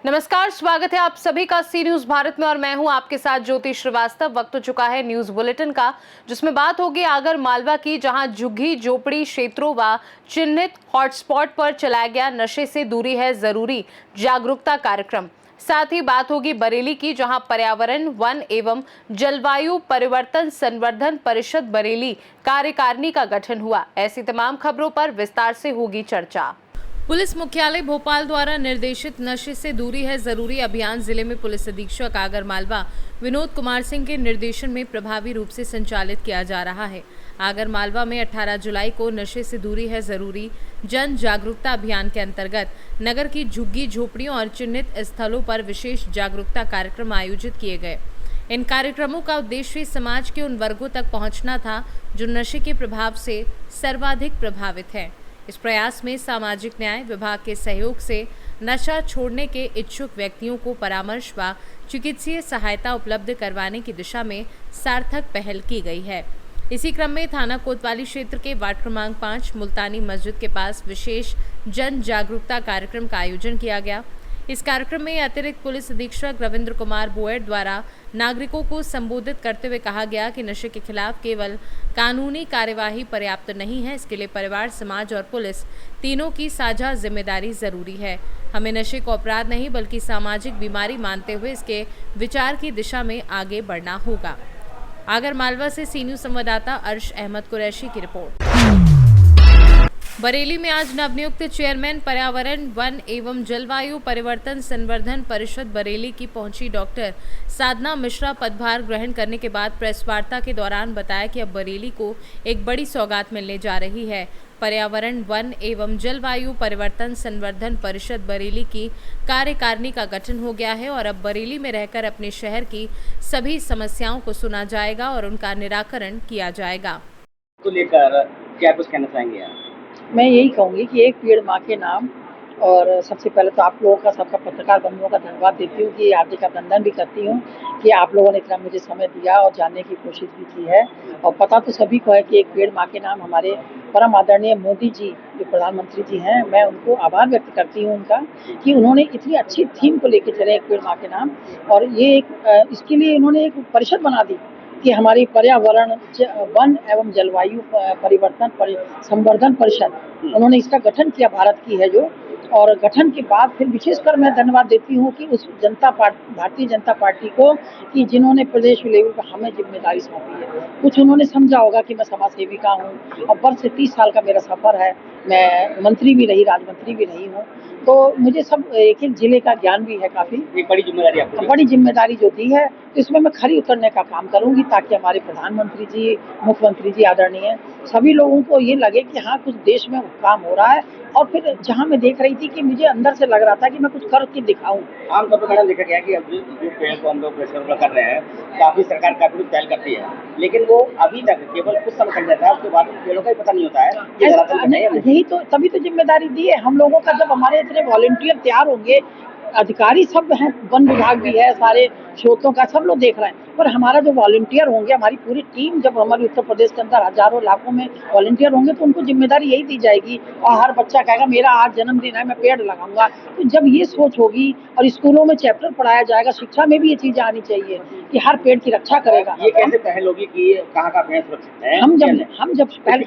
नमस्कार, स्वागत है आप सभी का सी न्यूज भारत में और मैं हूं आपके साथ ज्योति श्रीवास्तव। वक्त हो चुका है न्यूज बुलेटिन का, जिसमें बात होगी आगर मालवा की, जहां झुग्गी झोपड़ी क्षेत्रों व चिन्हित हॉटस्पॉट पर चलाया गया नशे से दूरी है जरूरी जागरूकता कार्यक्रम। साथ ही बात होगी बरेली की, जहां पर्यावरण, वन एवं जलवायु परिवर्तन संवर्धन परिषद बरेली कार्यकारिणी का गठन हुआ। ऐसी तमाम खबरों पर विस्तार से होगी चर्चा। पुलिस मुख्यालय भोपाल द्वारा निर्देशित नशे से दूरी है जरूरी अभियान जिले में पुलिस अधीक्षक आगर मालवा विनोद कुमार सिंह के निर्देशन में प्रभावी रूप से संचालित किया जा रहा है। आगर मालवा में 18 जुलाई को नशे से दूरी है जरूरी जन जागरूकता अभियान के अंतर्गत नगर की झुग्गी झोपड़ियों और चिन्हित स्थलों पर विशेष जागरूकता कार्यक्रम आयोजित किए गए। इन कार्यक्रमों का उद्देश्य समाज के उन वर्गों तक पहुंचना था जो नशे के प्रभाव से सर्वाधिक प्रभावित हैं। इस प्रयास में सामाजिक न्याय विभाग के सहयोग से नशा छोड़ने के इच्छुक व्यक्तियों को परामर्श व चिकित्सीय सहायता उपलब्ध करवाने की दिशा में सार्थक पहल की गई है। इसी क्रम में थाना कोतवाली क्षेत्र के वार्ड क्रमांक 5 मुल्तानी मस्जिद के पास विशेष जन जागरूकता कार्यक्रम का आयोजन किया गया। इस कार्यक्रम में अतिरिक्त पुलिस अधीक्षक रविंद्र कुमार बोयर द्वारा नागरिकों को संबोधित करते हुए कहा गया कि नशे के खिलाफ केवल कानूनी कार्यवाही पर्याप्त नहीं है, इसके लिए परिवार, समाज और पुलिस तीनों की साझा जिम्मेदारी जरूरी है। हमें नशे को अपराध नहीं बल्कि सामाजिक बीमारी मानते हुए इसके विचार की दिशा में आगे बढ़ना होगा। आगर मालवा से सी न्यूज संवाददाता अर्श अहमद कुरैशी की रिपोर्ट। बरेली में आज नवनियुक्त चेयरमैन पर्यावरण, वन एवं जलवायु परिवर्तन संवर्धन परिषद बरेली की पहुंची डॉक्टर साधना मिश्रा पदभार ग्रहण करने के बाद प्रेस वार्ता के दौरान बताया कि अब बरेली को एक बड़ी सौगात मिलने जा रही है। पर्यावरण, वन एवं जलवायु परिवर्तन संवर्धन परिषद बरेली की कार्यकारिणी का गठन हो गया है और अब बरेली में रहकर अपने शहर की सभी समस्याओं को सुना जाएगा और उनका निराकरण किया जाएगा। तो लेकर क्या कुछ कहना चाहेंगे आप? मैं यही कहूँगी कि एक पेड़ माँ के नाम। और सबसे पहले तो आप लोगों का, सबका, पत्रकार बंधुओं का धन्यवाद देती हूँ कि हार्दिक अभिनंदन भी करती हूँ कि आप लोगों ने इतना मुझे समय दिया और जानने की कोशिश भी की है। और पता तो सभी को है कि एक पेड़ माँ के नाम हमारे परम आदरणीय मोदी जी जो प्रधानमंत्री जी हैं, मैं उनको आभार व्यक्त करती हूँ उनका कि उन्होंने इतनी अच्छी थीम को लेकर चले एक पेड़ माँ के नाम। और ये एक इसके लिए इन्होंने एक परिषद बना दी कि हमारी पर्यावरण, वन एवं जलवायु परिवर्तन संवर्धन परिषद, उन्होंने इसका गठन किया, भारत की है जो। और गठन के बाद फिर विशेषकर मैं धन्यवाद देती हूँ कि उस भारतीय जनता पार्टी को कि जिन्होंने प्रदेश लेवल पर हमें जिम्मेदारी सौंपी है। कुछ उन्होंने समझा होगा कि मैं समाज सेविका हूँ और वर्ष से 30 साल का मेरा सफर है, मैं मंत्री भी रही, राज्य भी रही हूँ, तो मुझे सब एक एक जिले का ज्ञान भी है काफी। एक बड़ी जिम्मेदारी आपको, बड़ी जिम्मेदारी जो दी है, तो इसमें मैं खरी उतरने का काम करूंगी ताकि हमारे प्रधानमंत्री जी, मुख्यमंत्री जी आदरणीय सभी लोगों को ये लगे कि हाँ कुछ देश में काम हो रहा है। और फिर जहाँ मैं देख रही थी कि मुझे अंदर से लग रहा था कि मैं कुछ करके दिखाऊं। आमतौर पर मैंने देखा गया कि अब जो पेड़ को हम लोग प्रेशर कर रहे हैं, काफी सरकार काफी कुछ पहल करती है, लेकिन वो अभी तक केवल कुछ समय चल जाता है, उसके बाद पेड़ों का ही पता नहीं होता है। यही तो, तभी तो जिम्मेदारी दी है हम लोगों का। जब हमारे इतने वॉलंटियर तैयार होंगे, अधिकारी सब हैं, वन विभाग भी है, सारे स्रोतों का सब लोग देख रहे हैं, पर हमारा जो वॉलंटियर होंगे, हमारी पूरी टीम, जब हमारे उत्तर प्रदेश के अंदर हजारों लाखों में वॉलंटियर होंगे तो उनको जिम्मेदारी यही दी जाएगी। और हर बच्चा कहेगा मेरा आज जन्मदिन है, मैं पेड़ लगाऊंगा। तो जब ये सोच होगी और स्कूलों में चैप्टर पढ़ाया जाएगा, शिक्षा में भी ये चीजें आनी चाहिए कि हर पेड़ की रक्षा करेगा। ये कैसे पहल होगी कि कहाँ का पेड़ सुरक्षित है? हम जब पहल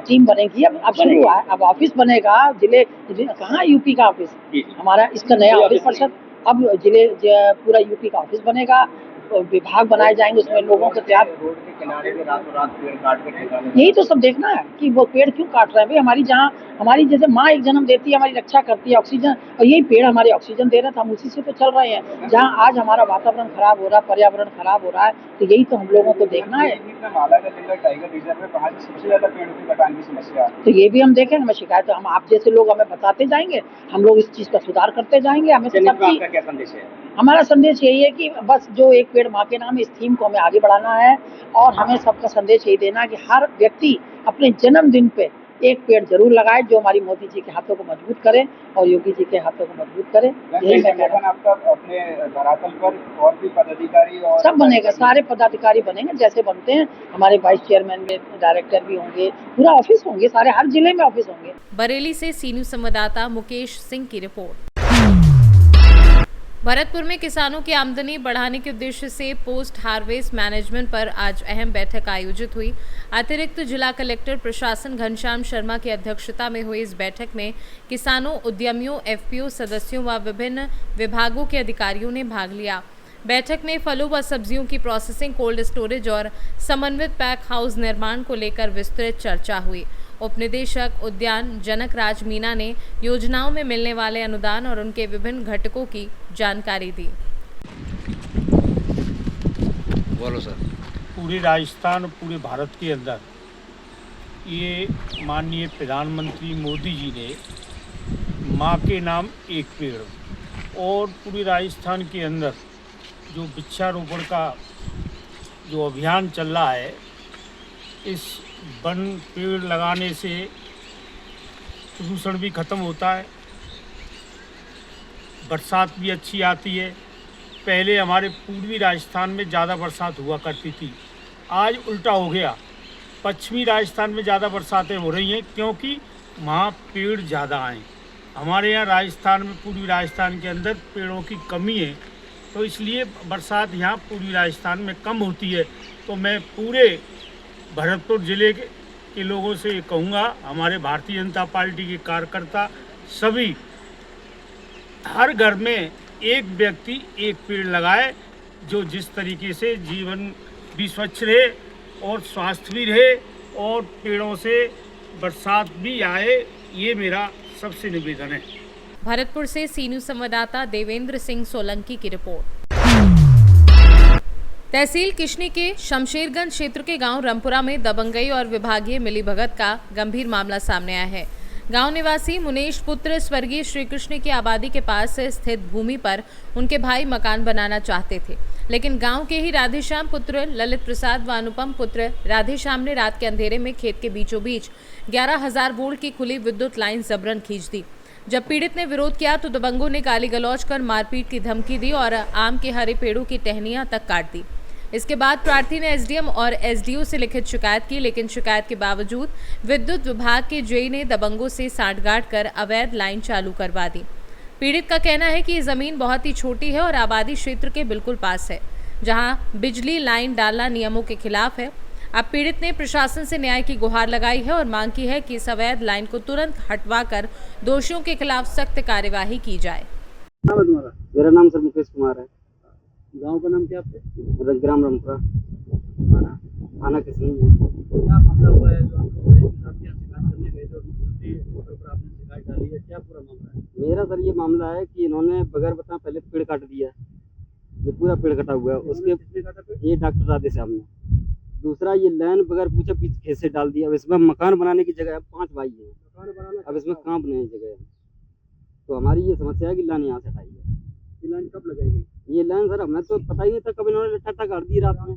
टीम बनेगी, अब शुरू हुआ है, अब ऑफिस बनेगा, जिले कहाँ यूपी का ऑफिस हमारा, इसका नया ऑफिस परिषद, अब जिले पूरा यूपी का ऑफिस बनेगा, विभाग बनाए जाएंगे, उसमें लोगों को तैयार। रोड के किनारे में रातों रात पेड़ काट के, यही तो सब देखना है कि वो पेड़ क्यों काट रहे हैं। भाई हमारी, जहाँ हमारी जैसे माँ एक जन्म देती है, हमारी रक्षा करती है, ऑक्सीजन, और यही पेड़ हमारे ऑक्सीजन दे रहे हैं, तो हम उसी से तो चल रहे हैं। जहाँ आज हमारा वातावरण खराब हो रहा है, पर्यावरण खराब हो रहा है, तो यही तो हम लोगों को देखना है। तो ये भी हम देखें, हमें शिकायत, हम आप जैसे लोग हमें बताते जाएंगे, हम लोग इस चीज का सुधार करते जाएंगे। हमें क्या संदेश है? हमारा संदेश यही है कि बस जो एक पेड़ माँ के नाम, इस थीम को हमें आगे बढ़ाना है और हमें सबका संदेश यही देना है कि हर व्यक्ति अपने जन्मदिन पे एक पेड़ जरूर लगाए जो हमारी मोदी जी के हाथों को मजबूत करे और योगी जी के हाथों को मजबूत करे। यही मैं कहना आपका अपने धरातल पर और भी पदाधिकारी और सब बनेगा, सारे पदाधिकारी बनेंगे जैसे बनते हैं। हमारे वाइस चेयरमैन में डायरेक्टर भी होंगे, पूरा ऑफिस होंगे, सारे हर जिले में ऑफिस होंगे। बरेली से सी न्यूज़ संवाददाता मुकेश सिंह की रिपोर्ट। भरतपुर में किसानों की आमदनी बढ़ाने के उद्देश्य से पोस्ट हार्वेस्ट मैनेजमेंट पर आज अहम बैठक आयोजित हुई। अतिरिक्त जिला कलेक्टर प्रशासन घनश्याम शर्मा की अध्यक्षता में हुई इस बैठक में किसानों, उद्यमियों, एफपीओ सदस्यों व विभिन्न विभागों के अधिकारियों ने भाग लिया। बैठक में फलों व सब्जियों की प्रोसेसिंग, कोल्ड स्टोरेज और समन्वित पैक हाउस निर्माण को लेकर विस्तृत चर्चा हुई। उपनिदेशक उद्यान जनक राज मीना ने योजनाओं में मिलने वाले अनुदान और उनके विभिन्न घटकों की जानकारी दी। बोलो सर। पूरे राजस्थान, पूरे भारत के अंदर ये माननीय प्रधानमंत्री मोदी जी ने माँ के नाम एक पेड़ और पूरे राजस्थान के अंदर जो वृक्षारोपण का जो अभियान चल रहा है, इस वन पेड़ लगाने से प्रदूषण भी खत्म होता है, बरसात भी अच्छी आती है। पहले हमारे पूर्वी राजस्थान में ज़्यादा बरसात हुआ करती थी, आज उल्टा हो गया। पश्चिमी राजस्थान में ज़्यादा बरसातें हो रही हैं क्योंकि वहाँ पेड़ ज़्यादा आए। हमारे यहाँ राजस्थान में, पूर्वी राजस्थान के अंदर पेड़ों की कमी है, तो इसलिए बरसात यहाँ पूर्वी राजस्थान में कम होती है। तो मैं पूरे भरतपुर ज़िले के लोगों से ये कहूँगा, हमारे भारतीय जनता पार्टी के कार्यकर्ता सभी हर घर में एक व्यक्ति एक पेड़ लगाए, जो जिस तरीके से जीवन भी स्वच्छ रहे और स्वास्थ्य भी रहे और पेड़ों से बरसात भी आए, ये मेरा सबसे निवेदन है। भरतपुर से सी न्यूज़ संवाददाता देवेंद्र सिंह सोलंकी की रिपोर्ट। तहसील किशनी के शमशेरगंज क्षेत्र के गांव रमपुरा में दबंगई और विभागीय मिलीभगत का गंभीर मामला सामने आया है। गांव निवासी मुनेश पुत्र स्वर्गीय श्री कृष्ण की आबादी के पास स्थित भूमि पर उनके भाई मकान बनाना चाहते थे, लेकिन गांव के ही राधेश्याम पुत्र ललित प्रसाद व अनुपम पुत्र राधेश्याम ने रात के अंधेरे में खेत के बीचों बीच 11,000 वोल्ट की खुली विद्युत लाइन जबरन खींच दी। जब पीड़ित ने विरोध किया तो दबंगों ने गाली गलौज कर मारपीट की धमकी दी और आम के हरे पेड़ों की टहनियां तक काट दी। इसके बाद प्रार्थी ने एसडीएम और एसडीओ से लिखित शिकायत की, लेकिन शिकायत के बावजूद विद्युत विभाग के जेई ने दबंगों से सांठगांठ कर अवैध लाइन चालू करवा दी। पीड़ित का कहना है कि ये जमीन बहुत ही छोटी है और आबादी क्षेत्र के बिल्कुल पास है, जहां बिजली लाइन डालना नियमों के खिलाफ है। अब पीड़ित ने प्रशासन से न्याय की गुहार लगाई है और मांग की है कि इस अवैध लाइन को तुरंत हटवाकर दोषियों के खिलाफ सख्त कार्यवाही की जाए। मेरा नाम सर मुकेश कुमार है। गांव का नाम क्या आपके? ग्राम रमपुरा, थाना किशनी है। क्या मामला हुआ है जो आपको वरिष्ठ साहब की शिकायत करने गए थे और मुख्यमंत्री होटल पर आपने शिकायत डाली है, क्या पूरा मामला है? मेरा सर ये मामला है कि इन्होंने बगैर बताए पहले पेड़ काट दिया, ये पूरा पेड़ कटा हुआ है। उसके ये डॉक्टर राधेश्याम ने। दूसरा ये लाइन बगैर पूछे बीच खेत से डाल दिया। अब इसमें मकान बनाने की जगह है, 5 भाई है, अब इसमें काम बनाने की जगह है। तो हमारी ये समस्या है कि लाइन यहाँ से हटाई है। ये लाइन कब लगाएगी? ये लाइन सर हमें तो पता ही नहीं था, कब इन्होंने टट्टा काट दी रात में,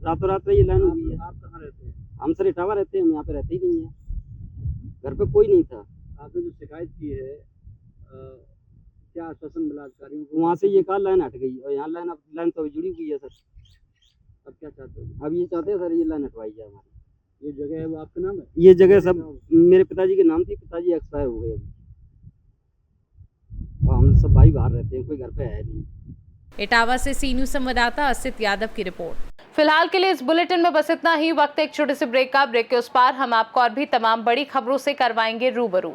रातों रात में ये लाइन हुई है। आप कहाँ रहते हैं? हम सर इटावा रहते हैं, हम यहाँ पे रहते ही नहीं है, घर पे कोई नहीं था। आपने जो शिकायत की है क्या आश्वासन मिला अधिकारियों को? वहाँ से ये कहा लाइन हट गई और यहाँ लाइन तो अभी जुड़ी हुई है सर। अब क्या चाहते हो? अब ये चाहते हैं सर ये लाइन हटवाई जाए हमारी। ये जगह है वो आपके नाम है? ये जगह सब मेरे पिताजी के नाम थी, पिताजी एक्सपायर हो गए अभी, और हम सब भाई बाहर रहते हैं, कोई घर पे है नहीं। इटावा से सी न्यूज़ संवाददाता असित यादव की रिपोर्ट। फिलहाल के लिए इस बुलेटिन में बस इतना ही। वक्त एक छोटे से ब्रेक का। ब्रेक के उस पार हम आपको और भी तमाम बड़ी खबरों से करवाएंगे रूबरू।